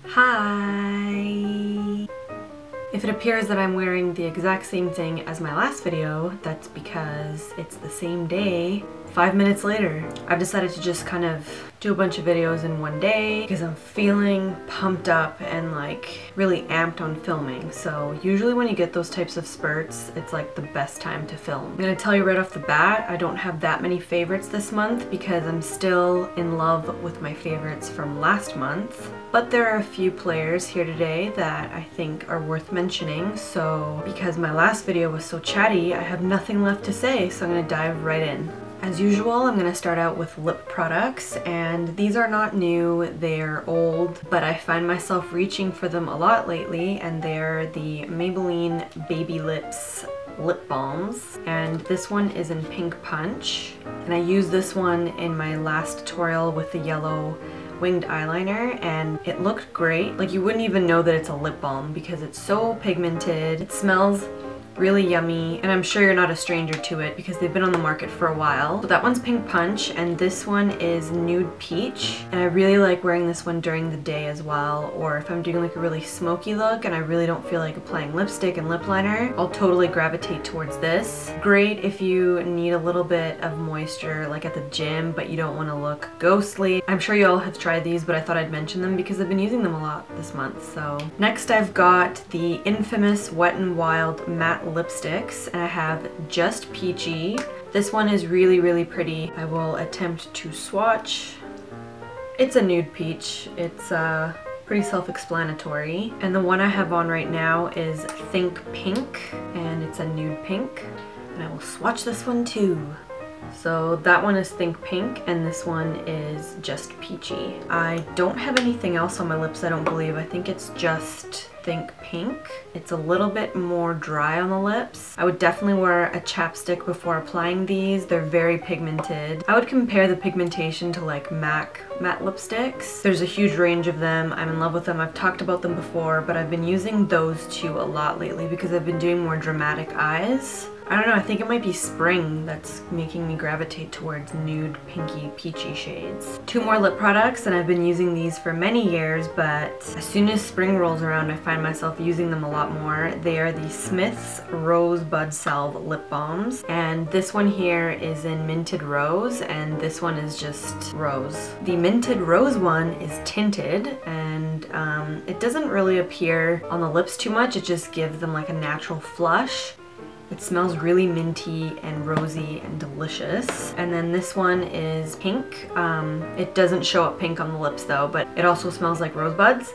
Hi! If it appears that I'm wearing the exact same thing as my last video, that's because it's the same day, 5 minutes later. I've decided to just kind of do a bunch of videos in one day because I'm feeling pumped up and like really amped on filming. So usually when you get those types of spurts, it's like the best time to film. I'm gonna tell you right off the bat, I don't have that many favorites this month because I'm still in love with my favorites from last month. But there are a few players here today that I think are worth mentioning. So because my last video was so chatty, I have nothing left to say, so I'm gonna dive right in. As usual, I'm going to start out with lip products, and these are not new, they're old, but I find myself reaching for them a lot lately, and they're the Maybelline Baby Lips lip balms, and this one is in Pink Punch, and I used this one in my last tutorial with the yellow winged eyeliner, and it looked great. Like, you wouldn't even know that it's a lip balm because it's so pigmented. It smells really yummy, and I'm sure you're not a stranger to it because they've been on the market for a while. So that one's Pink Punch, and this one is Nude Peach, and I really like wearing this one during the day as well, or if I'm doing like a really smoky look and I really don't feel like applying lipstick and lip liner, I'll totally gravitate towards this. Great if you need a little bit of moisture like at the gym but you don't want to look ghostly. I'm sure you all have tried these, but I thought I'd mention them because I've been using them a lot this month. So next I've got the infamous Wet n Wild matte lipsticks, and I have Just Peachy. This one is really pretty. I will attempt to swatch. It's a nude peach. It's pretty self-explanatory. And the one I have on right now is Think Pink, and it's a nude pink. And I will swatch this one too. So that one is Think Pink, and this one is Just Peachy. I don't have anything else on my lips, I don't believe. I think it's just Think Pink. It's a little bit more dry on the lips. I would definitely wear a chapstick before applying these. They're very pigmented. I would compare the pigmentation to like MAC matte lipsticks. There's a huge range of them. I'm in love with them. I've talked about them before, but I've been using those two a lot lately because I've been doing more dramatic eyes. I don't know, I think it might be spring that's making me gravitate towards nude, pinky, peachy shades. Two more lip products, and I've been using these for many years, but as soon as spring rolls around, I find myself using them a lot more. They are the Smith's Rosebud Salve lip balms, and this one here is in Minted Rose, and this one is just rose. The Minted Rose one is tinted, and it doesn't really appear on the lips too much. It just gives them like a natural flush. It smells really minty and rosy and delicious. And then this one is pink. It doesn't show up pink on the lips though, but it also smells like rosebuds.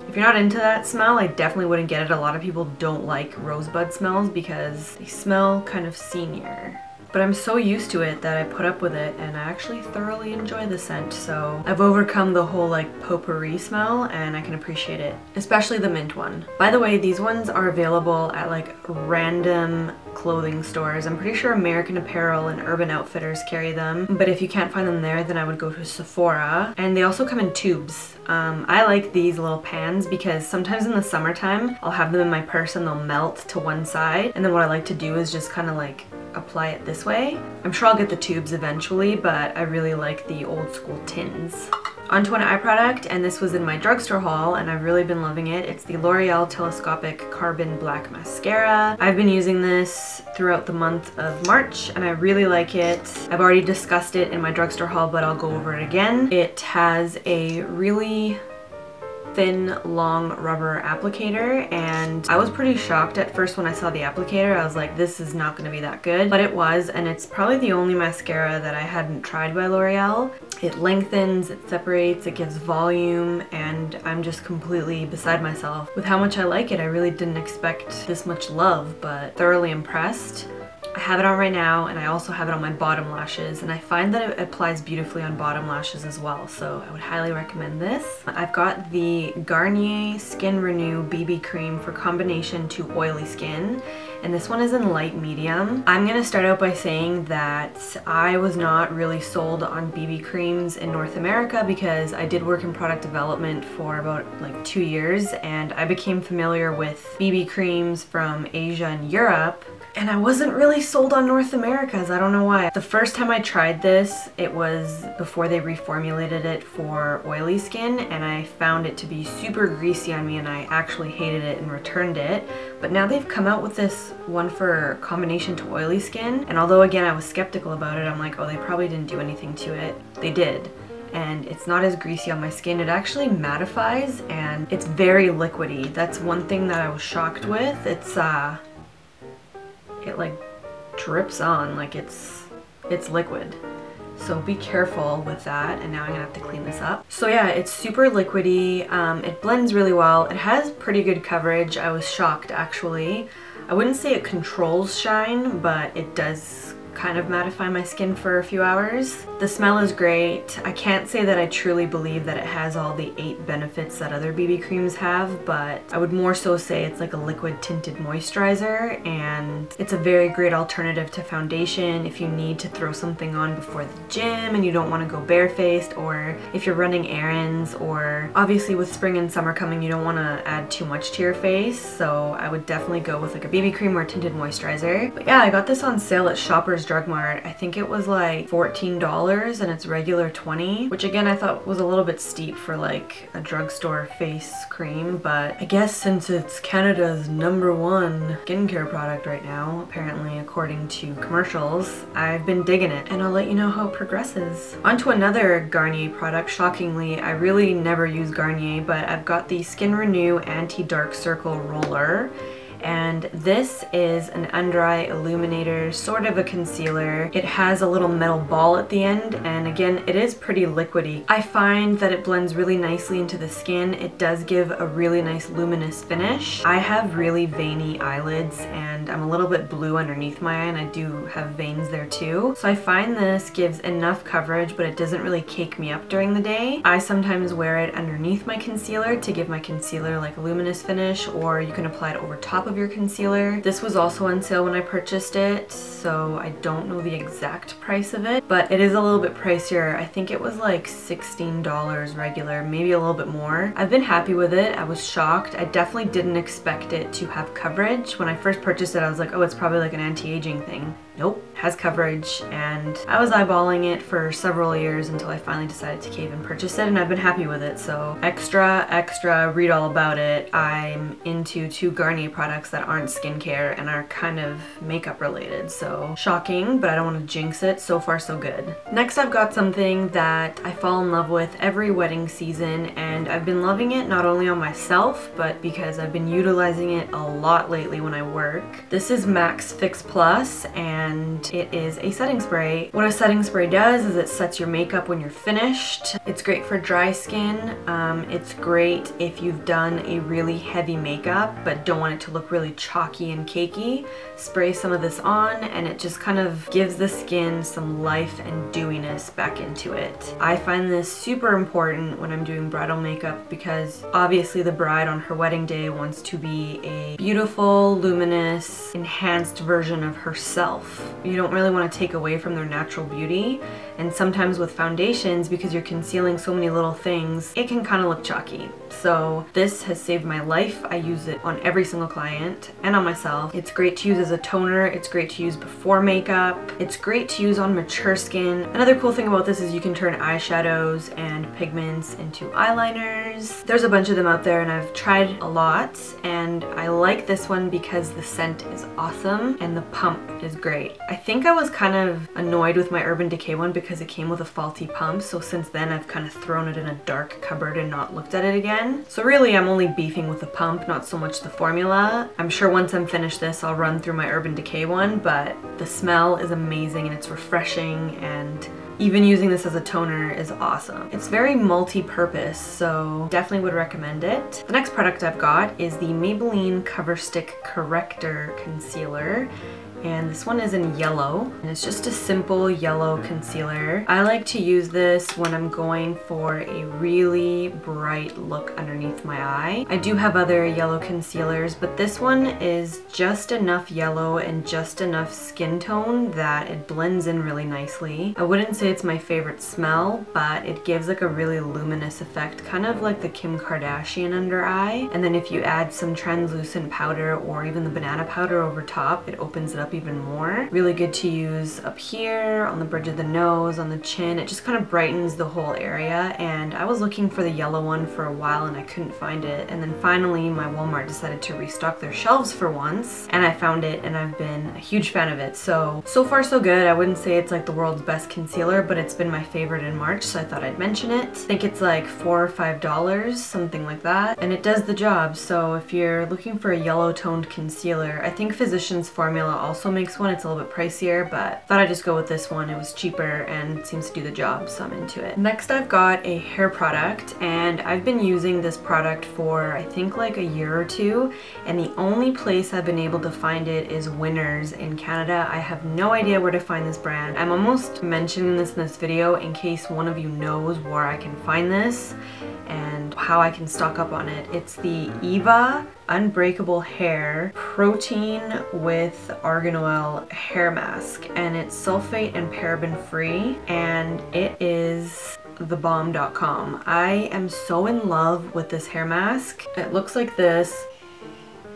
If you're not into that smell, I definitely wouldn't get it. A lot of people don't like rosebud smells because they smell kind of senior. But I'm so used to it that I put up with it, and I actually thoroughly enjoy the scent, so I've overcome the whole like potpourri smell and I can appreciate it, especially the mint one. By the way, these ones are available at like random clothing stores. I'm pretty sure American Apparel and Urban Outfitters carry them, but if you can't find them there, then I would go to Sephora. And they also come in tubes. I like these little pans because sometimes in the summertime, I'll have them in my purse and they'll melt to one side, and then what I like to do is just kind of like apply it this way. I'm sure I'll get the tubes eventually, but I really like the old school tins. Onto an eye product, and this was in my drugstore haul and I've really been loving it. It's the L'Oreal Telescopic Carbon Black Mascara. I've been using this throughout the month of March and I really like it. I've already discussed it in my drugstore haul, but I'll go over it again. It has a really thin, long rubber applicator, and I was pretty shocked at first when I saw the applicator. I was like, this is not going to be that good, but it was, and it's probably the only mascara that I hadn't tried by L'Oreal. It lengthens, it separates, it gives volume, and I'm just completely beside myself with how much I like it. I really didn't expect this much love, but thoroughly impressed. I have it on right now, and I also have it on my bottom lashes, and I find that it applies beautifully on bottom lashes as well, so I would highly recommend this. I've got the Garnier Skin Renew BB Cream for combination to oily skin, and this one is in light medium. I'm gonna start out by saying that I was not really sold on BB creams in North America because I did work in product development for about like 2 years, and I became familiar with BB creams from Asia and Europe And I wasn't really sold on North America's, I don't know why. The first time I tried this, it was before they reformulated it for oily skin, and I found it to be super greasy on me and I actually hated it and returned it. But now they've come out with this one for combination to oily skin, and although again I was skeptical about it, I'm like, oh, they probably didn't do anything to it. They did. And it's not as greasy on my skin. It actually mattifies and it's very liquidy. That's one thing that I was shocked with. It's it like drips on like it's liquid. So be careful with that, and now I'm gonna have to clean this up. So yeah, it's super liquidy. It blends really well. It has pretty good coverage. I was shocked actually. I wouldn't say it controls shine, but it does kind of mattify my skin for a few hours. The smell is great. I can't say that I truly believe that it has all the 8 benefits that other BB creams have, but I would more so say it's like a liquid tinted moisturizer, and it's a very great alternative to foundation if you need to throw something on before the gym and you don't want to go barefaced, or if you're running errands, or obviously with spring and summer coming you don't want to add too much to your face. So I would definitely go with like a BB cream or a tinted moisturizer. But yeah, I got this on sale at Shoppers Drug Mart. I think it was like $14 and it's regular $20, which again I thought was a little bit steep for like a drugstore face cream, but I guess since it's Canada's #1 skincare product right now, apparently according to commercials, I've been digging it, and I'll let you know how it progresses. On to another Garnier product. Shockingly, I really never use Garnier, but I've got the Skin Renew Anti-Dark Circle Roller. And this is an under eye illuminator, sort of a concealer. It has a little metal ball at the end, and again, it is pretty liquidy. I find that it blends really nicely into the skin. It does give a really nice luminous finish. I have really veiny eyelids and I'm a little bit blue underneath my eye, and I do have veins there too. So I find this gives enough coverage, but it doesn't really cake me up during the day. I sometimes wear it underneath my concealer to give my concealer like a luminous finish, or you can apply it over top of your concealer. This was also on sale when I purchased it, so I don't know the exact price of it, but it is a little bit pricier. I think it was like $16 regular, maybe a little bit more. I've been happy with it. I was shocked. I definitely didn't expect it to have coverage. When I first purchased it, I was like, oh, it's probably like an anti-aging thing. Nope, has coverage, and I was eyeballing it for several years until I finally decided to cave and purchase it, and I've been happy with it. So extra, read all about it. I'm into 2 Garnier products that aren't skincare and are kind of makeup related, so shocking, but I don't want to jinx it. So far so good. Next, I've got something that I fall in love with every wedding season, and I've been loving it not only on myself, but because I've been utilizing it a lot lately when I work. This is Max Fix Plus, and it is a setting spray. What a setting spray does is it sets your makeup when you're finished. It's great for dry skin. It's great if you've done a really heavy makeup but don't want it to look really chalky and cakey. Spray some of this on and it just kind of gives the skin some life and dewiness back into it. I find this super important when I'm doing bridal makeup because obviously the bride on her wedding day wants to be a beautiful, luminous, enhanced version of herself. You don't really want to take away from their natural beauty, and sometimes with foundations, because you're concealing so many little things, it can kind of look chalky. So this has saved my life. I use it on every single client and on myself. It's great to use as a toner. It's great to use before makeup. It's great to use on mature skin. Another cool thing about this is you can turn eyeshadows and pigments into eyeliners. There's a bunch of them out there and I've tried a lot, and I like this one because the scent is awesome and the pump is great. I think I was kind of annoyed with my Urban Decay one because it came with a faulty pump, so since then I've kind of thrown it in a dark cupboard and not looked at it again. So really I'm only beefing with the pump, not so much the formula. I'm sure once I'm finished this I'll run through my Urban Decay one, but the smell is amazing and it's refreshing, and even using this as a toner is awesome. It's very multi-purpose, so definitely would recommend it. The next product I've got is the Maybelline Cover Stick Corrector Concealer. and this one is in yellow, and it's just a simple yellow concealer. I like to use this when I'm going for a really bright look underneath my eye. I do have other yellow concealers, but this one is just enough yellow and just enough skin tone that it blends in really nicely. I wouldn't say it's my favorite smell, but it gives like a really luminous effect, kind of like the Kim Kardashian under eye. And then if you add some translucent powder or even the banana powder over top, it opens it up even more. Really good to use up here, on the bridge of the nose, on the chin. It just kind of brightens the whole area, and I was looking for the yellow one for a while and I couldn't find it. And then finally my Walmart decided to restock their shelves for once, and I found it and I've been a huge fan of it. So far so good. I wouldn't say it's like the world's best concealer, but it's been my favorite in March, so I thought I'd mention it. I think it's like $4 or $5, something like that, and it does the job. So if you're looking for a yellow toned concealer, I think Physicians Formula also makes one. It's a little bit pricier, but thought I'd just go with this one. It was cheaper and it seems to do the job, so I'm into it. Next I've got a hair product, and I've been using this product for I think like a year or two, and the only place I've been able to find it is Winners in Canada. I have no idea where to find this brand. I'm almost mentioning this in this video in case one of you knows where I can find this and how I can stock up on it. It's the Hiiiii Unbreakable Hair Protein with Argan Oil Hair Mask, and it's sulfate and paraben free, and it is thebomb.com. I am so in love with this hair mask. It looks like this.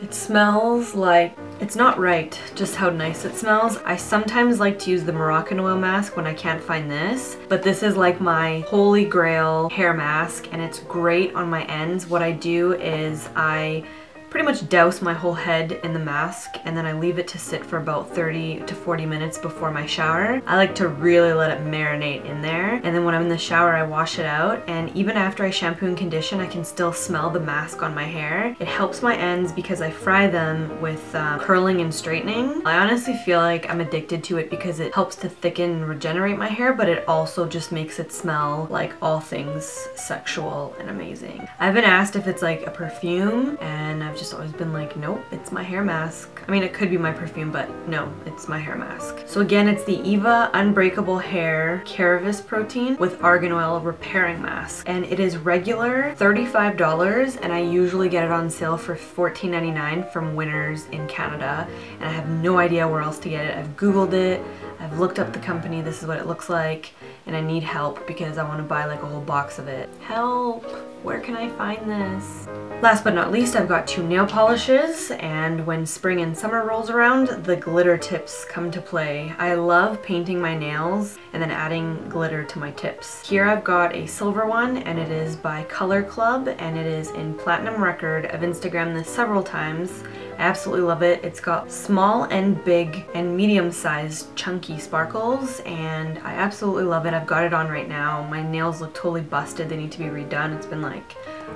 It smells like, it's not right just how nice it smells. I sometimes like to use the Moroccan oil mask when I can't find this, but this is like my holy grail hair mask, and it's great on my ends. What I do is I pretty much douse my whole head in the mask, and then I leave it to sit for about 30 to 40 minutes before my shower. I like to really let it marinate in there, and then when I'm in the shower I wash it out, and even after I shampoo and condition I can still smell the mask on my hair. It helps my ends because I fry them with curling and straightening. I honestly feel like I'm addicted to it because it helps to thicken and regenerate my hair, but it also just makes it smell like all things sexual and amazing. I've been asked if it's like a perfume, and I've just always been like, nope, it's my hair mask. I mean, it could be my perfume, but no, it's my hair mask. So again, it's the Hiiiii Unbreakable Hair Keravis Protein with Argan Oil Repairing Mask, and it is regular $35, and I usually get it on sale for $14.99 from Winners in Canada, and I have no idea where else to get it. I've googled it, I've looked up the company, this is what it looks like, and I need help because I want to buy like a whole box of it. Help! Where can I find this? Last but not least, I've got 2 nail polishes, and when spring and summer rolls around, the glitter tips come to play. I love painting my nails and then adding glitter to my tips. Here I've got a silver one, and it is by Color Club, and it is in Platinum Record. I've Instagrammed this several times. I absolutely love it. It's got small and big and medium-sized chunky sparkles, and I absolutely love it. I've got it on right now. My nails look totally busted. They need to be redone. It's been like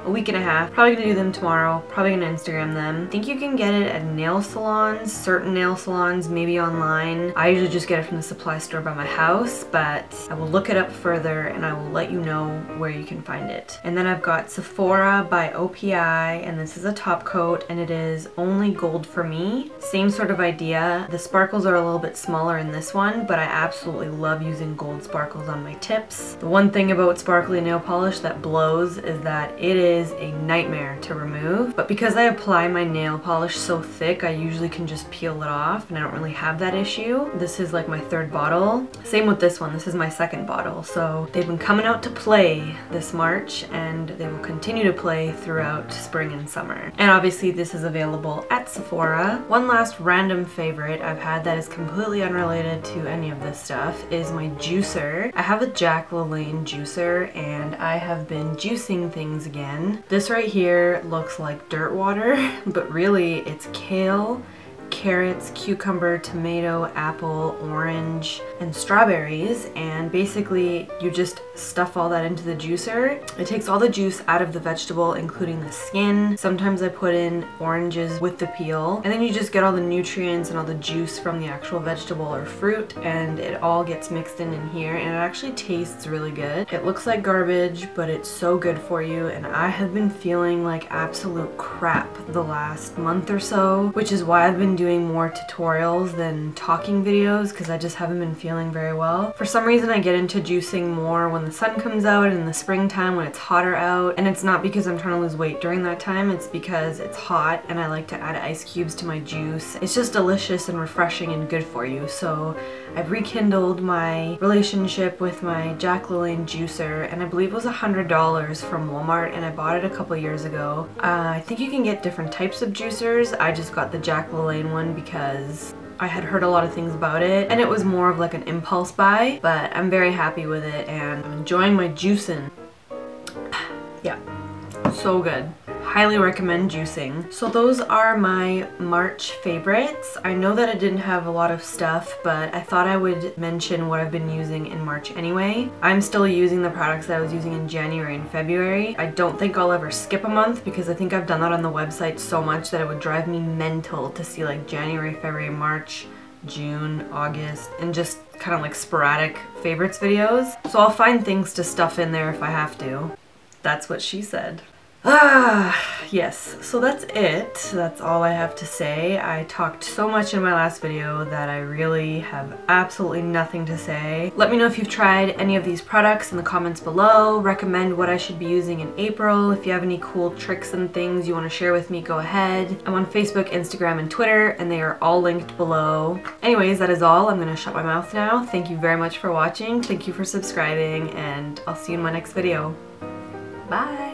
a week and a half. Probably gonna do them tomorrow. Probably gonna Instagram them. I think you can get it at nail salons, certain nail salons, maybe online. I usually just get it from the supply store by my house, but I will look it up further and I will let you know where you can find it. And then I've got Sephora by OPI, and this is a top coat, and it is only gold for me. Same sort of idea. The sparkles are a little bit smaller in this one, but I absolutely love using gold sparkles on my tips. The one thing about sparkly nail polish that blows is that it is a nightmare to remove, but because I apply my nail polish so thick, I usually can just peel it off and I don't really have that issue. This is like my 3rd bottle. Same with this one. This is my 2nd bottle. So they've been coming out to play this March, and they will continue to play throughout spring and summer. And obviously this is available at Sephora. One last random favorite I've had that is completely unrelated to any of this stuff is my juicer. I have a LaLanne juicer, and I have been juicing things again. This right here looks like dirt water, but really it's kale, carrots, cucumber, tomato, apple, orange, and strawberries, and basically you just stuff all that into the juicer. It takes all the juice out of the vegetable, including the skin. Sometimes I put in oranges with the peel, and then you just get all the nutrients and all the juice from the actual vegetable or fruit, and it all gets mixed in here, and it actually tastes really good. It looks like garbage, but it's so good for you, and I have been feeling like absolute crap the last month or so, which is why I've been doing more tutorials than talking videos because I just haven't been feeling very well. For some reason I get into juicing more when the sun comes out and in the springtime when it's hotter out, and it's not because I'm trying to lose weight during that time, it's because it's hot and I like to add ice cubes to my juice. It's just delicious and refreshing and good for you. So I've rekindled my relationship with my LaLanne juicer, and I believe it was $100 from Walmart, and I bought it a couple years ago. I think you can get different types of juicers. I just got the LaLanne one because I had heard a lot of things about it, and it was more of like an impulse buy, but I'm very happy with it and I'm enjoying my juicing. Yeah, so good. Highly recommend juicing. So those are my March favorites. I know that I didn't have a lot of stuff, but I thought I would mention what I've been using in March anyway. I'm still using the products that I was using in January and February. I don't think I'll ever skip a month because I think I've done that on the website so much that it would drive me mental to see like January, February, March, June, August, and just kind of like sporadic favorites videos. So I'll find things to stuff in there if I have to. That's what she said. Yes, so that's it. That's all I have to say. I talked so much in my last video that I really have absolutely nothing to say. Let me know if you've tried any of these products in the comments below. Recommend what I should be using in April. If you have any cool tricks and things you want to share with me, go ahead. I'm on Facebook, Instagram, and Twitter, and they are all linked below. Anyways, that is all. I'm gonna shut my mouth now. Thank you very much for watching. Thank you for subscribing, and I'll see you in my next video. Bye!